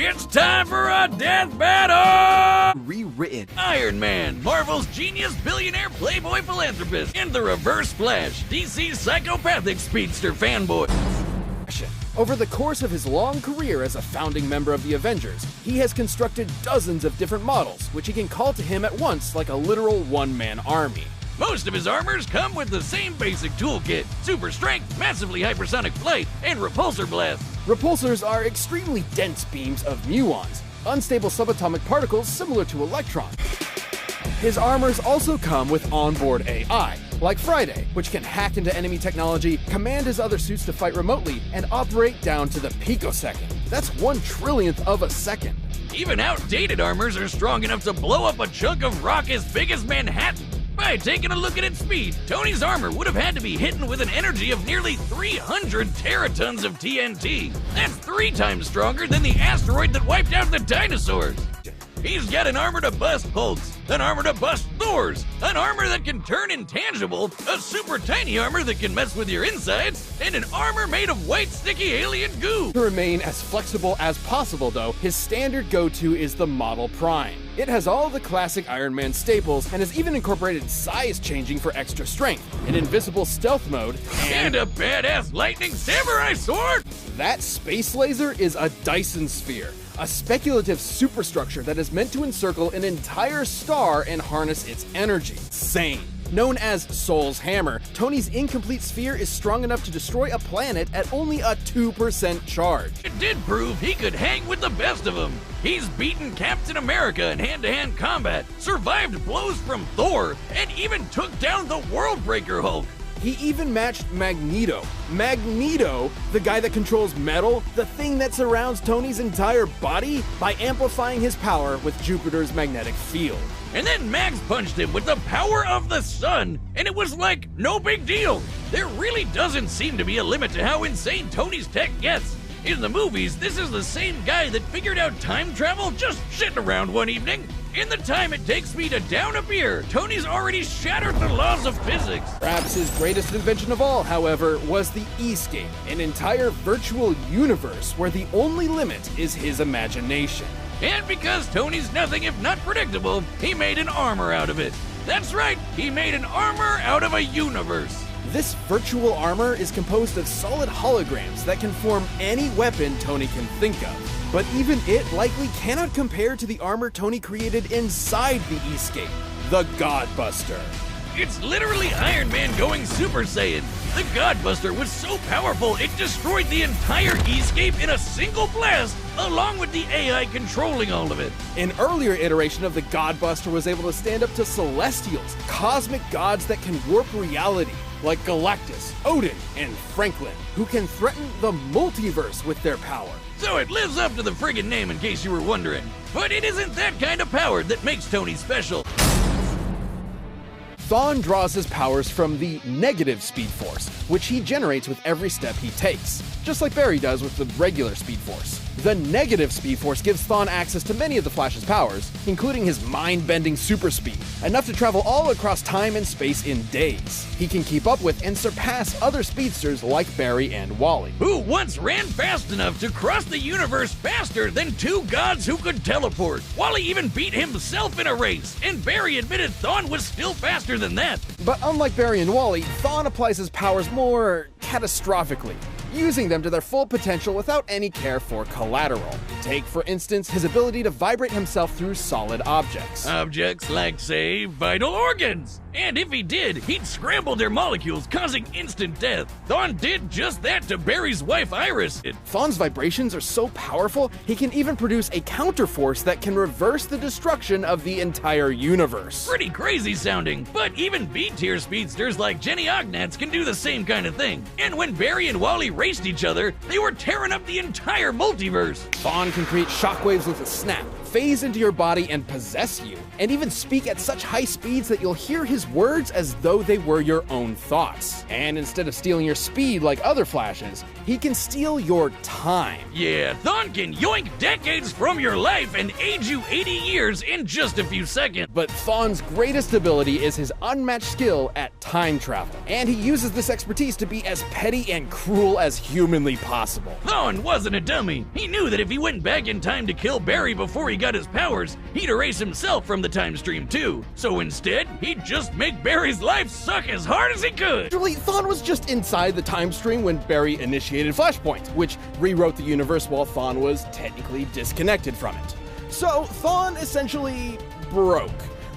It's time for a death battle! Rewritten. Iron Man, Marvel's genius billionaire playboy philanthropist, and the Reverse Flash, DC's psychopathic speedster fanboy. Over the course of his long career as a founding member of the Avengers, he has constructed dozens of different models, which he can call to him at once like a literal one-man army. Most of his armors come with the same basic toolkit: super strength, massively hypersonic flight, and repulsor blast. Repulsors are extremely dense beams of muons, unstable subatomic particles similar to electrons. His armors also come with onboard AI, like Friday, which can hack into enemy technology, command his other suits to fight remotely, and operate down to the picosecond. That's 1/1,000,000th of a second. Even outdated armors are strong enough to blow up a chunk of rock as big as Manhattan. By taking a look at its speed, Tony's armor would have had to be hidden with an energy of nearly 300 teratons of TNT. That's 3 times stronger than the asteroid that wiped out the dinosaurs. He's got an armor to bust Hulks, an armor to bust Thors, an armor that can turn intangible, a super tiny armor that can mess with your insides, and an armor made of white sticky alien goo. To remain as flexible as possible though, his standard go-to is the Model Prime. It has all the classic Iron Man staples and has even incorporated size changing for extra strength, an invisible stealth mode, and a badass lightning samurai sword! That space laser is a Dyson sphere, a speculative superstructure that is meant to encircle an entire star and harness its energy. Sane. Known as Soul's Hammer, Tony's incomplete sphere is strong enough to destroy a planet at only a 2% charge. It did prove he could hang with the best of them. He's beaten Captain America in hand-to-hand combat, survived blows from Thor, and even took down the Worldbreaker Hulk. He even matched Magneto. Magneto, the guy that controls metal, the thing that surrounds Tony's entire body, by amplifying his power with Jupiter's magnetic field. And then Max punched him with the power of the sun, and it was like, no big deal. There really doesn't seem to be a limit to how insane Tony's tech gets. In the movies, this is the same guy that figured out time travel just sitting around one evening. In the time it takes me to down a beer, Tony's already shattered the laws of physics. Perhaps his greatest invention of all, however, was the E-scape, an entire virtual universe where the only limit is his imagination. And because Tony's nothing if not predictable, he made an armor out of it. That's right, he made an armor out of a universe. This virtual armor is composed of solid holograms that can form any weapon Tony can think of. But even it likely cannot compare to the armor Tony created inside the E-scape, the Godbuster. It's literally Iron Man going Super Saiyan. The Godbuster was so powerful it destroyed the entire E-scape in a single blast, along with the AI controlling all of it. An earlier iteration of the Godbuster was able to stand up to Celestials, cosmic gods that can warp reality, like Galactus, Odin, and Franklin, who can threaten the multiverse with their power. So it lives up to the friggin' name in case you were wondering. But it isn't that kind of power that makes Tony special. Thawne draws his powers from the negative Speed Force, which he generates with every step he takes, just like Barry does with the regular Speed Force. The negative Speed Force gives Thawne access to many of the Flash's powers, including his mind-bending super speed, enough to travel all across time and space in days. He can keep up with and surpass other speedsters like Barry and Wally, who once ran fast enough to cross the universe faster than 2 gods who could teleport. Wally even beat himself in a race, and Barry admitted Thawne was still faster than that. But unlike Barry and Wally, Thawne applies his powers more catastrophically, using them to their full potential without any care for collateral. Take, for instance, his ability to vibrate himself through solid objects. Objects like, say, vital organs. And if he did, he'd scramble their molecules, causing instant death. Thawne did just that to Barry's wife, Iris. Thawne's vibrations are so powerful, he can even produce a counterforce that can reverse the destruction of the entire universe. Pretty crazy sounding, but even B-tier speedsters like Jenny Ognats can do the same kind of thing. And when Barry and Wally raced each other, they were tearing up the entire multiverse. Thawne can create shockwaves with a snap, phase into your body and possess you, and even speak at such high speeds that you'll hear his words as though they were your own thoughts. And instead of stealing your speed like other Flashes, he can steal your time. Yeah, Thawne can yoink decades from your life and age you 80 years in just a few seconds. But Thawne's greatest ability is his unmatched skill at time travel, and he uses this expertise to be as petty and cruel as humanly possible. Thawne wasn't a dummy. He knew that if he went back in time to kill Barry before he got his powers, he'd erase himself from the time stream too. So instead, he'd just make Barry's life suck as hard as he could. Actually, Thawne was just inside the time stream when Barry initiated Flashpoint, which rewrote the universe while Thawne was technically disconnected from it. So Thawne essentially broke.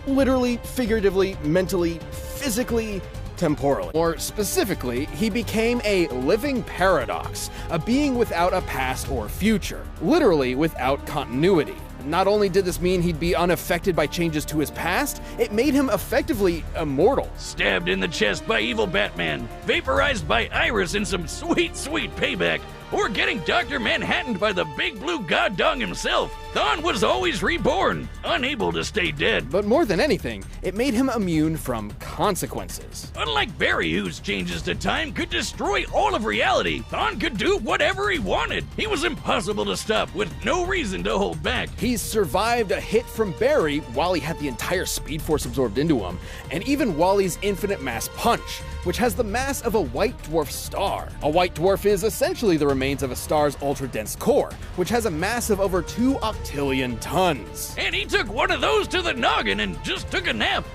Literally, figuratively, mentally, physically, temporally. More specifically, he became a living paradox, a being without a past or future, literally without continuity. Not only did this mean he'd be unaffected by changes to his past, it made him effectively immortal. Stabbed in the chest by evil Batman, vaporized by Iris in some sweet, sweet payback, or getting Dr. Manhattaned by the big blue god dog himself, Thawne was always reborn, unable to stay dead. But more than anything, it made him immune from consequences. Unlike Barry, whose changes to time could destroy all of reality, Thawne could do whatever he wanted. He was impossible to stop, with no reason to hold back. He's survived a hit from Barry while he had the entire Speed Force absorbed into him, and even Wally's infinite mass punch, which has the mass of a white dwarf star. A white dwarf is essentially the remains of a star's ultra-dense core, which has a mass of over 2 octillion tons. And he took one of those to the noggin and just took a nap.